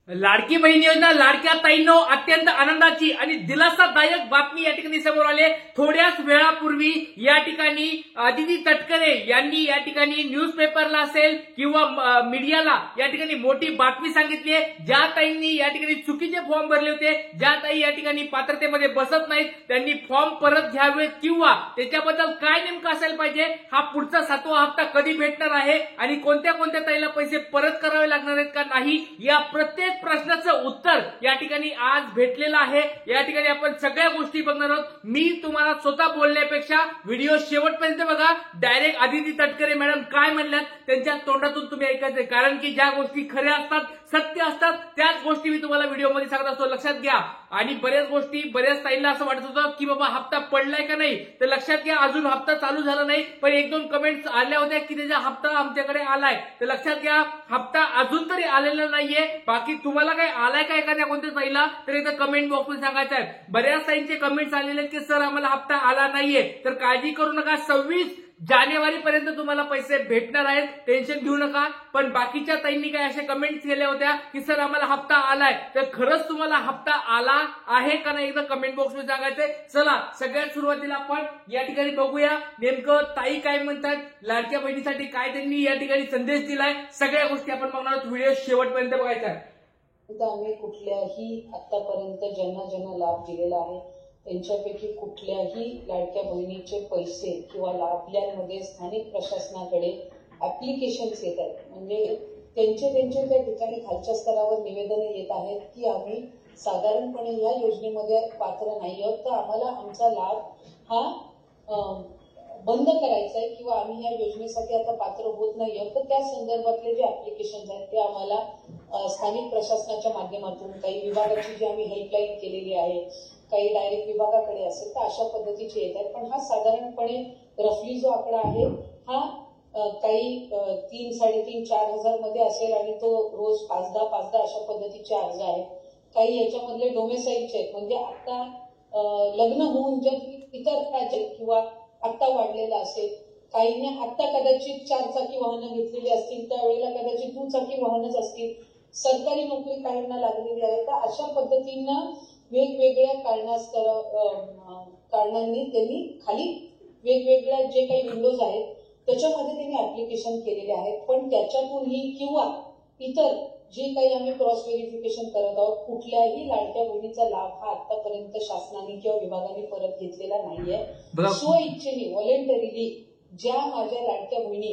लाडकी बहीण योजना लाडक्या ताईंनो अत्यंत आनंदाची आणि दिलासादायक बातमी या ठिकाणी समोर आले। थोड्याच वेळापूर्वी या ठिकाणी अदिती तटकरे यांनी या ठिकाणी न्यूजपेपरला असेल किंवा मीडियाला या ठिकाणी मोठी बातमी सांगितली आहे। ज्या ताईंनी या ठिकाणी चुकीचे फॉर्म भरले होते, ज्या ताई या ठिकाणी पात्रतेमध्ये बसत नाहीत, त्यांनी फॉर्म परत घ्यावेत किंवा त्याच्याबद्दल काय नेमकं असायला पाहिजे, हा पुढचा 7वा हप्ता कधी भेटणार आहे आणि कोणत्या कोणत्या ताईला पैसे परत करावे लागणार आहेत का नाही, या प्रत्येक प्रश्नाचं उत्तर या ठिकाणी आज भेटलेलं आहे। या ठिकाणी आपण सगळ्या गोष्टी बघणार आहोत। मी तुम्हाला स्वतः बोलण्यापेक्षा व्हिडिओ शेवटपर्यंत बघा। डायरेक्ट अदिती तटकरे मॅडम काय म्हणल्यात त्यांच्या तोंडातून तुम्ही ऐकायचं, कारण की ज्या गोष्टी खऱ्या असतात, सत्य असतात, त्याच गोष्टी मी तुम्हाला व्हिडिओमध्ये सांगत असतो, लक्षात घ्या। आणि बऱ्याच गोष्टी बऱ्याच ताईंना असं वाटत होतं की बाबा हप्ता पडलाय का नाही, तर लक्षात घ्या अजून हप्ता चालू झाला नाही, पण 1-2 कमेंट्स आल्या होत्या की त्याचा हप्ता आमच्याकडे आलाय, तर लक्षात घ्या हप्ता अजून तरी आलेला नाहीये। बाकी तुम्हाला काही आलाय का एखाद्या कोणत्या ताईला तर एकदा कमेंट बॉक्समध्ये सांगायचं आहे। बऱ्याच ताईंचे कमेंट्स आलेले की सर आम्हाला हप्ता आला नाहीये, तर काळजी करू नका, 26 जानेवारी पर्यंत तुम्हाला पैसे भेटणार आहेत, टेन्शन घेऊ नका। पण बाकीच्या ताईंनी काय अशा कमेंट्स केल्या होत्या की सर आम्हाला हप्ता आलाय, तर खरंच तुम्हाला हप्ता आला आहे का नाही एकदा कमेंट बॉक्समध्ये सांगायचंय। चला सगळ्यात सुरुवातीला आपण या ठिकाणी बघूया नेमकं ताई काय म्हणतात, लाडक्या बहिणीसाठी काय त्यांनी या ठिकाणी संदेश दिलाय, सगळ्या गोष्टी आपण बघणार आहोत। व्हिडिओ शेवटपर्यंत बघायचा आहे। आम्ही कुठल्याही आतापर्यंत ज्यांना लाभ दिलेला आहे त्यांच्यापैकी कुठल्याही लाडक्या बहिणीचे पैसे किंवा लाभल्यांमध्ये स्थानिक प्रशासनाकडे ऍप्लिकेशन्स येत आहेत, म्हणजे त्यांचे त्या ठिकाणी खालच्या स्तरावर निवेदन येत आहेत की आम्ही साधारणपणे या योजनेमध्ये पात्र नाही आहोत, तर आम्हाला आमचा लाभ हा बंद करायचा आहे किंवा आम्ही या योजनेसाठी आता पात्र होत नाही आहोत, तर त्या संदर्भातले जे ऍप्लिकेशन्स आहेत ते आम्हाला स्थानिक प्रशासनाच्या माध्यमातून, काही विभागाची जी आम्ही हेल्पलाईन केलेली आहे, काही डायरेक्ट विभागाकडे असेल, तर अशा पद्धतीचे येत आहेत। पण हा साधारणपणे रफली जो आकडा आहे हा काही 3-3,500-4 हजार मध्ये असेल आणि तो रोज 5-10 अशा पद्धतीचे अर्ज आहेत। काही याच्यामधले डोमेसाईलचे आहेत, म्हणजे आता लग्न होऊन जे इतर राज्यात किंवा आत्ता वाढलेला असेल, काहींनी आत्ता कदाचित 4 चाकी वाहनं घेतलेली असतील, त्यावेळेला कदाचित 2 चाकी वाहनच असतील, सरकारी नोकरी काहींना लागलेली आहे, तर अशा पद्धतीनं वेगवेगळ्या कारणांनी त्यांनी खाली वेगवेगळ्या जे काही विंडोज आहेत त्याच्यामध्ये त्यांनी ऍप्लिकेशन केलेले आहेत। पण त्याच्यातूनही किंवा इतर जे काही आम्ही क्रॉस व्हेरिफिकेशन करत आहोत, कुठल्याही लाडक्या बहिणीचा लाभ हा आतापर्यंत शासनाने किंवा विभागाने परत घेतलेला नाहीये। स्वइच्छेने व्हॉलेंटरीली ज्या माझ्या लाडक्या बहिणी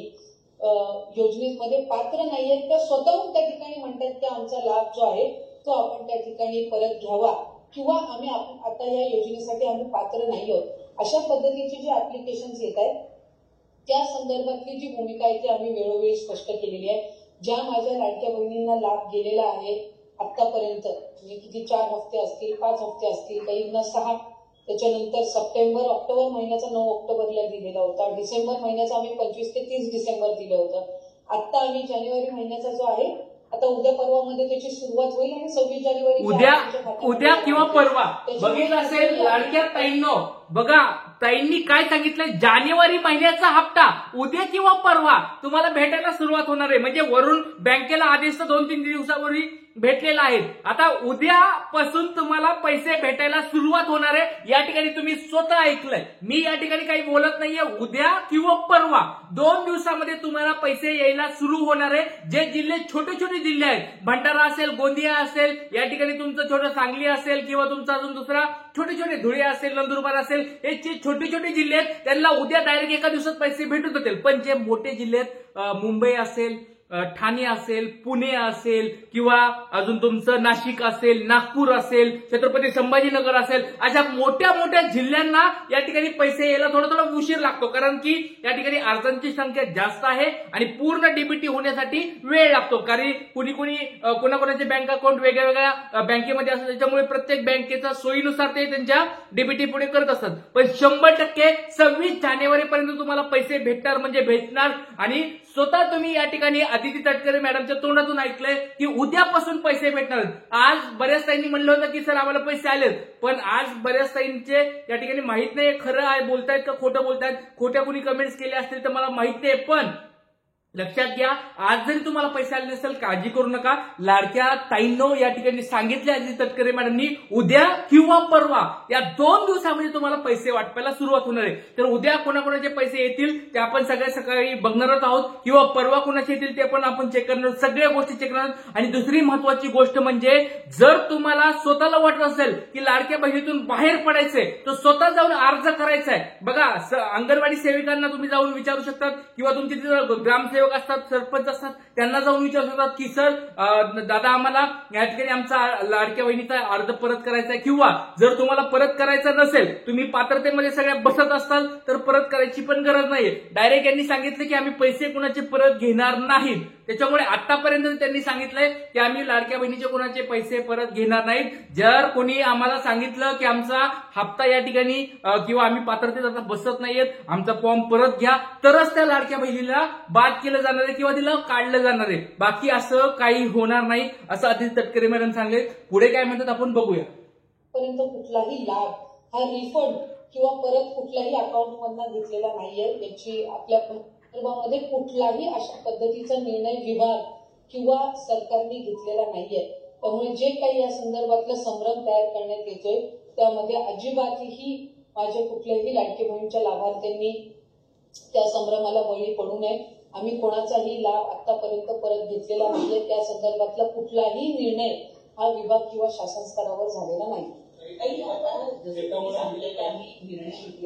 योजनेमध्ये पात्र नाहीयेत त्या स्वतःहून त्या ठिकाणी म्हणतात की आमचा लाभ जो आहे तो आपण त्या ठिकाणी परत घ्यावा किंवा आम्ही आता या योजनेसाठी आम्ही पात्र नाही आहोत, अशा पद्धतीचे जे ऍप्लिकेशन्स येत आहेत त्या संदर्भातली जी भूमिका आहे ती आम्ही वेळोवेळी स्पष्ट केलेली आहे। ज्या माझ्या लाडक्या बहिणींना लाभ गेलेला आहे आतापर्यंत, म्हणजे किती 4 हफ्ते असतील, 5 हफ्ते असतील, काहींना 6, त्याच्यानंतर सप्टेंबर ऑक्टोबर महिन्याचा 9 ऑक्टोबरला दिलेला होता, डिसेंबर महिन्याचा आम्ही 25 ते 30 डिसेंबर दिलं होतं, आता आम्ही जानेवारी महिन्याचा जो आहे आता उद्या परवामध्ये त्याची सुरुवात होईल आणि 26 जानेवारी उद्या किंवा परवा बघितलं असेल लाडक्या ताईंनो, बघा ताईंनी काय सांगितलंय, जानेवारी महिन्याचा हप्ता उद्या किंवा परवा तुम्हाला भेटायला सुरुवात होणार आहे, म्हणजे वरून बँकेला आदेश 2-3 दिवसापूर्वी भेटलेला आहे। आता उद्यापासून तुम्हाला पैसे भेटायला सुरुवात होणार आहे, या ठिकाणी तुम्ही स्वतः ऐकलंय, मी या ठिकाणी काही बोलत नाहीये। उद्या किंवा परवा 2 दिवसामध्ये तुम्हाला पैसे यायला सुरू होणार आहे। जे जिल्हे छोटे छोटे जिल्हे आहेत, भंडारा असेल, गोंदिया असेल, या ठिकाणी तुमचं छोटं सांगली असेल किंवा तुमचा अजून दुसरा छोटे छोटे धुळे असेल, नंदुरबार असेल, हे जे छोटे छोटे जिल्हे आहेत त्यांना उद्या डायरेक्ट एका दिवसात पैसे भेटून जातील। पण जे मोठे जिल्हे आहेत, मुंबई असेल, ठाणे असेल, पुणे असेल किंवा अजून तुमचं नाशिक असेल, नागपूर असेल, छत्रपती संभाजीनगर असेल, अशा मोठ्या मोठ्या जिल्ह्यांना या ठिकाणी पैसे यायला थोडा उशीर लागतो, कारण की या ठिकाणी अर्जांची संख्या जास्त आहे आणि पूर्ण डीबीटी होण्यासाठी वेळ लागतो। कारण कोणाकोणाचे बँक अकाउंट वेगळ्या बँकेमध्ये असतात, त्याच्यामुळे प्रत्येक बँकेच्या सोयीनुसार ते त्यांच्या डीबीटी पुढे करत असतात। पण 100% 26 जानेवारी पर्यंत तुम्हाला पैसे भेटणार म्हणजे भेटणार। आणि स्वतः तुम्ही या ठिकाणी अदिती तटकरे मॅडमच्या तोंडातून ऐकलंय की उद्यापासून पैसे भेटणार। आज बऱ्याच ताईंनी म्हणलं होतं की सर आम्हाला पैसे आलेत, पण आज बऱ्याच ताईंचे या ठिकाणी माहित नाही खरं आहे बोलतायत का खोटं बोलतायत, खोट्या कोणी कमेंट्स केल्या असतील तर मला माहित नाही, पण लक्षात घ्या, आज जरी तुम्हाला पैसे आले नसेल काळजी करू नका. लाडक्या ताईंनो या ठिकाणी सांगितले अदिती तटकरे मॅडमनी उद्या किंवा परवा या 2 दिवसामध्ये तुम्हाला पैसे वाटपायला सुरुवात होणार आहे. तर उद्या कोणाकोणाचे पैसे येतील ते आपण सगळ्या सकाळी बघणारच आहोत किंवा परवा कोणाचे येतील ते पण आपण चेक करणार, सगळ्या गोष्टी चेक करणार. आणि दुसरी महत्वाची गोष्ट म्हणजे जर तुम्हाला स्वतःला वाटत असेल की लाडक्या बहिणीतून बाहेर पडायचंय तर स्वतः जाऊन अर्ज करायचा आहे. बघा, अंगणवाडी सेविकांना तुम्ही जाऊन विचारू शकतात किंवा तुमचे तिथे ग्रामसेवक असतात, सरपंच असतात, त्यांना जाऊन विचारू शकतात की सर दादा आम्हाला या ठिकाणी आमचा लाडक्या बहिणीचा अर्ज परत करायचा आहे. किंवा जर तुम्हाला परत करायचा नसेल, तुम्ही पात्रतेमध्ये सगळ्या बसत असाल तर परत करायची पण गरज नाहीये. डायरेक्ट यांनी सांगितलं की आम्ही पैसे कुणाचे परत घेणार नाहीत. त्याच्यामुळे आतापर्यंत त्यांनी सांगितलंय की आम्ही लाडक्या बहिणीचे कोणाचे पैसे परत घेणार नाहीत. जर कोणी आम्हाला सांगितलं की आमचा हप्ता या ठिकाणी किंवा आम्ही पात्रतेत आता बसत नाहीयेत, आमचा फॉर्म परत घ्या, तरच त्या लाडक्या बहिणीला बाद केलं जाणार आहे किंवा तिला काढलं जाणार आहे. बाकी असं काही होणार नाही असं अदिती तटकरे मॅडम सांगले. पुढे काय म्हणतात आपण बघूया. पर्यंत कुठलाही लाभ हा रिफंड किंवा परत कुठल्याही अकाउंट मधून घेतलेला नाहीये. याची आपल्या संदर्भामध्ये कुठलाही अशा पद्धतीचा निर्णय विभाग किंवा सरकारने घेतलेला नाहीये. त्यामुळे जे काही या संदर्भातलं संभ्रम तयार करण्यात येतोय त्यामध्ये अजिबातही माझ्या कुठल्याही लाडकी बहिणीच्या लाभार्थ्यांनी त्या संभ्रमाला बळी पडू नये. आम्ही कोणाचाही लाभ आतापर्यंत परत घेतलेला नाहीये. त्या संदर्भातला कुठलाही निर्णय हा विभाग किंवा शासन स्तरावर झालेला नाही.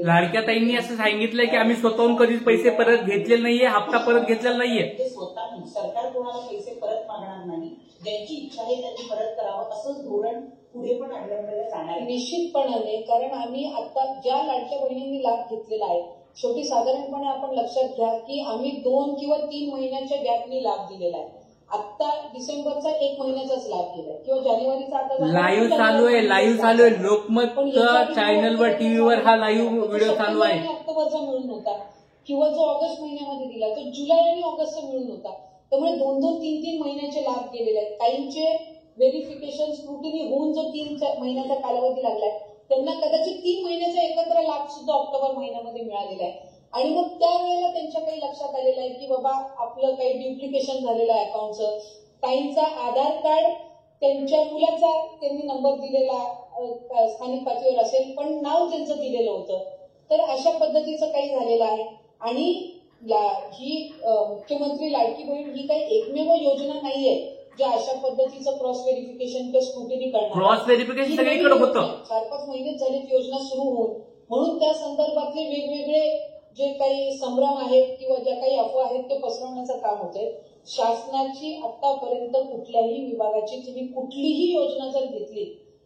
लाडक्या ताईंनी असं सांगितलंय की आम्ही स्वतःहून कधीच पैसे परत घेतलेले नाहीये, हप्ता परत घेतलेला नाहीये. स्वतः सरकार कोणाला पैसे परत मागणार नाही. ज्यांची इच्छा आहे त्यांनी परत करावं असंच धोरण पुढे पण अवलंबलं जाणार निश्चितपणाने. कारण आम्ही आता ज्या लाडक्या बहिणींनी लाभ घेतलेला आहे, शेवटी साधारणपणे आपण लक्षात घ्या की आम्ही 2 किंवा 3 महिन्याच्या गॅपनी लाभ दिलेला आहे. आता डिसेंबरचा 1 महिन्याचाच लाभ दिलाय किंवा जानेवारीचा आता लाईव्ह चालू आहे. लोकमत चॅनलवर, टीव्हीवर हा लाईव्ह व्हिडिओ चालू आहे. ऑक्टोबरचा मिळून होता किंवा जो ऑगस्ट महिन्यामध्ये दिला तो जुलै आणि ऑगस्टचा मिळून होता. त्यामुळे 2-2, 3-3 महिन्याचे लाभ गेलेले आहेत. काहींचे व्हेरिफिकेशन स्क्रुटिनी होऊन जो 3 महिन्याचा कालावधी लागलाय त्यांना कदाचित 3 महिन्याचा एकत्र लाभ सुद्धा ऑक्टोबर महिन्यामध्ये मिळालेला आहे. आणि मग त्यावेळेला त्यांच्या काही लक्षात आलेलं आहे की बाबा आपलं काही ड्युप्लिकेशन झालेलं आहे अकाउंटचं. काहींचा आधार कार्ड त्यांच्या मुलाचा त्यांनी नंबर दिलेला स्थानिक पातळीवर असेल पण नाव त्यांचं दिलेलं होतं. तर अशा पद्धतीचं काही झालेलं आहे. आणि ही मुख्यमंत्री लाडकी बहीण ही काही एकमेव योजना नाहीये ज्या अशा पद्धतीचं क्रॉस व्हेरिफिकेशन किंवा स्क्रुटिनी करणार. क्रॉस व्हेरिफिकेशन सगळीकडे होतं. 4-5 महिनेच झालीत योजना सुरू होऊन. म्हणून त्या संदर्भातले वेगवेगळे जे काही संभ्रम आहेत किंवा ज्या काही अफवा आहेत ते पसरवण्याचं काम होतंय. शासनाची आतापर्यंत कुठल्याही विभागाची तुम्ही कुठलीही योजना जर घेतली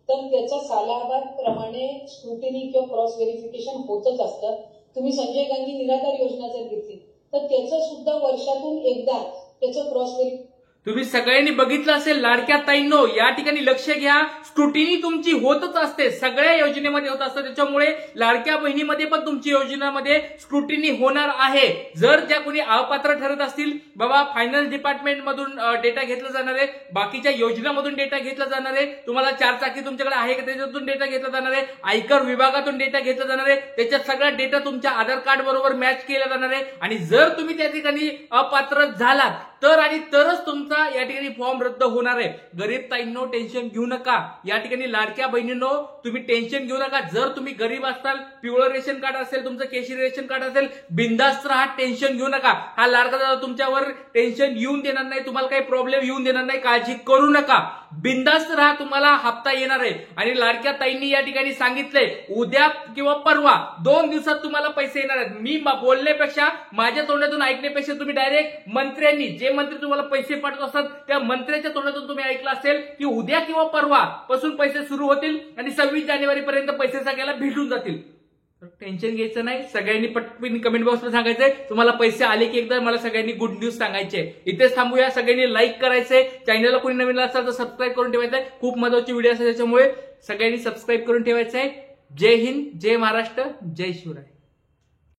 तर त्याचा सालाबाद प्रमाणे स्क्रुटिनी किंवा क्रॉस व्हेरिफिकेशन होतच असतं. तुम्ही संजय गांधी निराधार योजना जर घेतली तर त्याचं सुद्धा वर्षातून एकदा त्याचं क्रॉस व्हेरिफिकेशन तुम्ही सगळ्यांनी बघितलं असेल. लाडक्या ताईंनो या ठिकाणी लक्ष घ्या, स्क्रुटिनी तुमची होतच असते, सगळ्या योजनेमध्ये होत असतं. त्याच्यामुळे लाडक्या बहिणीमध्ये पण तुमची योजनेमध्ये स्क्रुटिनी होणार आहे. जर ज्या कोणी अपात्र ठरत असतील, बाबा फायनान्स डिपार्टमेंट मधून डेटा घेतला जाणार आहे, बाकीच्या योजनामधून डेटा घेतला जाणार आहे, तुम्हाला 4 चाकी तुमच्याकडे आहे का त्याच्यातून डेटा घेतला जाणार आहे, आयकर विभागातून डेटा घेतला जाणार आहे, त्याच्यात सगळा डेटा तुमच्या आधार कार्ड बरोबर मॅच केला जाणार आहे. आणि जर तुम्ही त्या ठिकाणी अपात्र झालात तर आणि तरच तुमचा या ठिकाणी फॉर्म रद्द होणार आहे. गरीब ताईंनो टेन्शन घेऊ नका. या ठिकाणी लाडक्या बहिणींनो तुम्ही टेन्शन घेऊ नका. जर तुम्ही गरीब असाल, पिवळं रेशन कार्ड असेल, तुमचं केशरी रेशन कार्ड असेल, बिंदास्त राहा, टेन्शन घेऊ नका. हा लाडका दादा तुमच्यावर टेन्शन येऊन देणार नाही, तुम्हाला काही प्रॉब्लेम येऊन देणार नाही, काळजी करू नका. बिंदास्त राहा, तुम्हाला हप्ता येणार आहे. आणि लाडक्या ताईंनी या ठिकाणी सांगितलंय उद्या किंवा परवा 2 दिवसात तुम्हाला पैसे येणार आहेत. मी बोलण्यापेक्षा, माझ्या तोंडातून ऐकण्यापेक्षा तुम्ही डायरेक्ट मंत्र्यांनी, जे मंत्री तुम्हाला पैसे पाठवत असतात त्या मंत्र्याच्या तोंडातून तुम्ही ऐकलं असेल की उद्या किंवा परवा पासून पैसे सुरू होतील आणि 26 जानेवारी पर्यंत पैसे सगळ्याला भेटून जातील. टेन्शन घ्यायचं नाही. सगळ्यांनी पटकन कमेंट बॉक्समध्ये सांगायचंय तुम्हाला पैसे आले की एकदा मला सगळ्यांनी गुड न्यूज सांगायचे. इथेच थांबूया. सगळ्यांनी लाईक करायचंय. चॅनलला कोणी नवीन असेल तर सबस्क्राईब करून ठेवायचंय. खूप महत्वाची व्हिडिओ असते त्याच्यामुळे सगळ्यांनी सबस्क्राईब करून ठेवायचंय. जय हिंद, जय महाराष्ट्र, जय शिवराय.